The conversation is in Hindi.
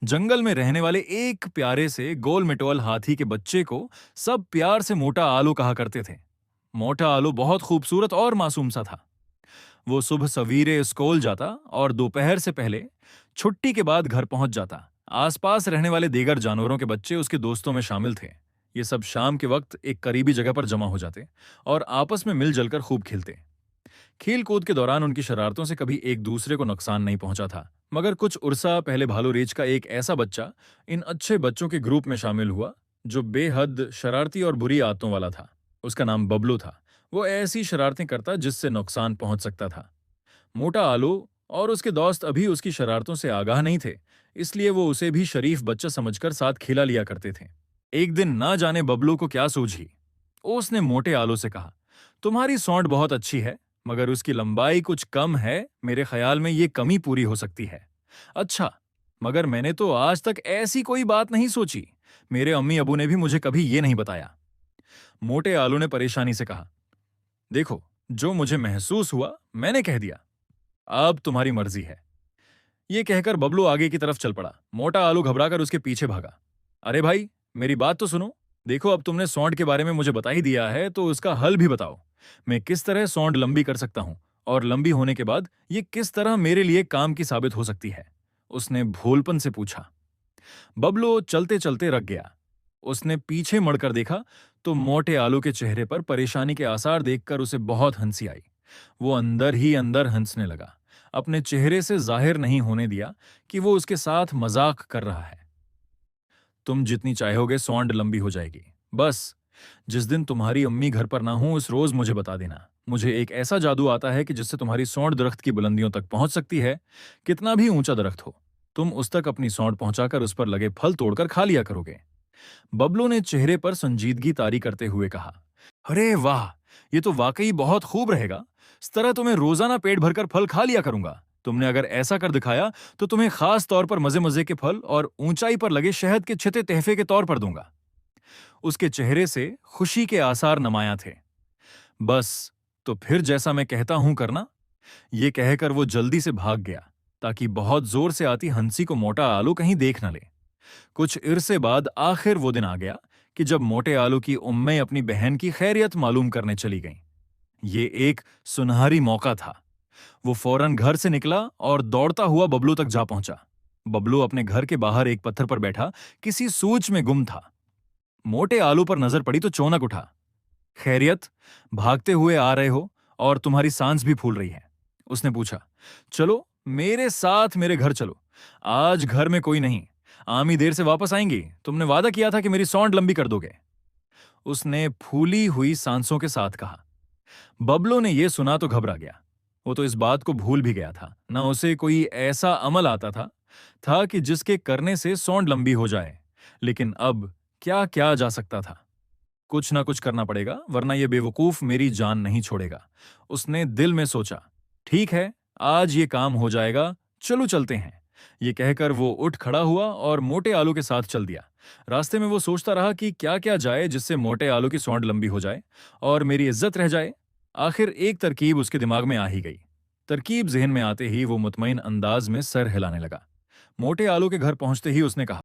जंगल में रहने वाले एक प्यारे से गोल मटोल हाथी के बच्चे को सब प्यार से मोटा आलू कहा करते थे। मोटा आलू बहुत खूबसूरत और मासूम सा था। वो सुबह सवेरे स्कूल जाता और दोपहर से पहले छुट्टी के बाद घर पहुंच जाता। आसपास रहने वाले दीगर जानवरों के बच्चे उसके दोस्तों में शामिल थे। ये सब शाम के वक्त एक करीबी जगह पर जमा हो जाते और आपस में मिलजुल कर खूब खेलते। खेल कूद के दौरान उनकी शरारतों से कभी एक दूसरे को नुकसान नहीं पहुंचा था। मगर कुछ उर्सा पहले भालू रेंज का एक ऐसा बच्चा इन अच्छे बच्चों के ग्रुप में शामिल हुआ जो बेहद शरारती और बुरी आदतों वाला था। उसका नाम बबलू था। वो ऐसी शरारतें करता जिससे नुकसान पहुंच सकता था। मोटा आलू और उसके दोस्त अभी उसकी शरारतों से आगाह नहीं थे, इसलिए वो उसे भी शरीफ बच्चा समझकर साथ खिला लिया करते थे। एक दिन ना जाने बबलू को क्या सूझी, उसने मोटे आलू से कहा, तुम्हारी सौंड बहुत अच्छी है, मगर उसकी लंबाई कुछ कम है। मेरे ख्याल में ये कमी पूरी हो सकती है। अच्छा, मगर मैंने तो आज तक ऐसी कोई बात नहीं सोची। मेरे अम्मी अबू ने भी मुझे कभी ये नहीं बताया। मोटे आलू ने परेशानी से कहा, देखो, जो मुझे महसूस हुआ मैंने कह दिया, अब तुम्हारी मर्जी है। ये कहकर बबलू आगे की तरफ चल पड़ा। मोटा आलू घबराकर उसके पीछे भागा। अरे भाई, मेरी बात तो सुनो। देखो, अब तुमने सौंड के बारे में मुझे बता ही दिया है, तो उसका हल भी बताओ। मैं किस तरह सौंड लंबी कर सकता हूं, और लंबी होने के बाद ये किस तरह मेरे लिए काम की साबित हो सकती है? उसने भोलपन से पूछा। बबलू चलते चलते रख गया। उसने पीछे मुड़कर देखा तो मोटे आलू के चेहरे पर परेशानी के आसार देखकर उसे बहुत हंसी आई। वो अंदर ही अंदर हंसने लगा, अपने चेहरे से जाहिर नहीं होने दिया कि वो उसके साथ मजाक कर रहा है। तुम जितनी चाहोगे सौंड लंबी हो जाएगी। बस जिस दिन तुम्हारी अम्मी घर पर ना हो उस रोज मुझे बता देना। मुझे एक ऐसा जादू आता है कि जिससे तुम्हारी सौंड दरख्त की बुलंदियों तक पहुंच सकती है। कितना भी ऊंचा दरख्त हो, तुम उस तक अपनी सौंड पहुंचाकर उस पर लगे फल तोड़कर खा लिया करोगे। बबलू ने चेहरे पर संजीदगी तारी करते हुए कहा, अरे वाह, ये तो वाकई बहुत खूब रहेगा। इस तरह तो मैं रोजाना पेट भरकर फल खा लिया करूंगा। तुमने अगर ऐसा कर दिखाया तो तुम्हें खास तौर पर मजे मजे के फल और ऊंचाई पर लगे शहद के छिते तहफे के तौर पर दूंगा। उसके चेहरे से खुशी के आसार नमाया थे। बस, तो फिर जैसा मैं कहता हूं करना। ये कहकर वो जल्दी से भाग गया, ताकि बहुत जोर से आती हंसी को मोटा आलू कहीं देख न ले। कुछ इरसे बाद आखिर वो दिन आ गया कि जब मोटे आलू की उम्में अपनी बहन की खैरियत मालूम करने चली गईं। ये एक सुनहरी मौका था। वो फौरन घर से निकला और दौड़ता हुआ बबलू तक जा पहुंचा। बबलू अपने घर के बाहर एक पत्थर पर बैठा किसी सोच में गुम था। मोटे आलू पर नजर पड़ी तो चौंक उठा। खैरियत, भागते हुए आ रहे हो और तुम्हारी सांस भी फूल रही है। उसने पूछा, चलो मेरे साथ मेरे घर चलो। आज घर में कोई नहीं, आमी देर से वापस आएंगी। तुमने वादा किया था कि मेरी सौंड लंबी कर दोगे। उसने फूली हुई सांसों के साथ कहा। बबलू ने यह सुना तो घबरा गया। वो तो इस बात को भूल भी गया था। न उसे कोई ऐसा अमल आता था कि जिसके करने से सौंड लंबी हो जाए। लेकिन अब क्या क्या जा सकता था। कुछ ना कुछ करना पड़ेगा, वरना यह बेवकूफ मेरी जान नहीं छोड़ेगा। उसने दिल में सोचा, ठीक है, आज ये काम हो जाएगा, चलो चलते हैं। ये कहकर वो उठ खड़ा हुआ और मोटे आलू के साथ चल दिया। रास्ते में वो सोचता रहा कि क्या क्या जाए जिससे मोटे आलू की सौंड लंबी हो जाए और मेरी इज्जत रह जाए। आखिर एक तरकीब उसके दिमाग में आ ही गई। तरकीब जहन में आते ही वो मुतमईन अंदाज में सर हिलाने लगा। मोटे आलू के घर पहुंचते ही उसने कहा,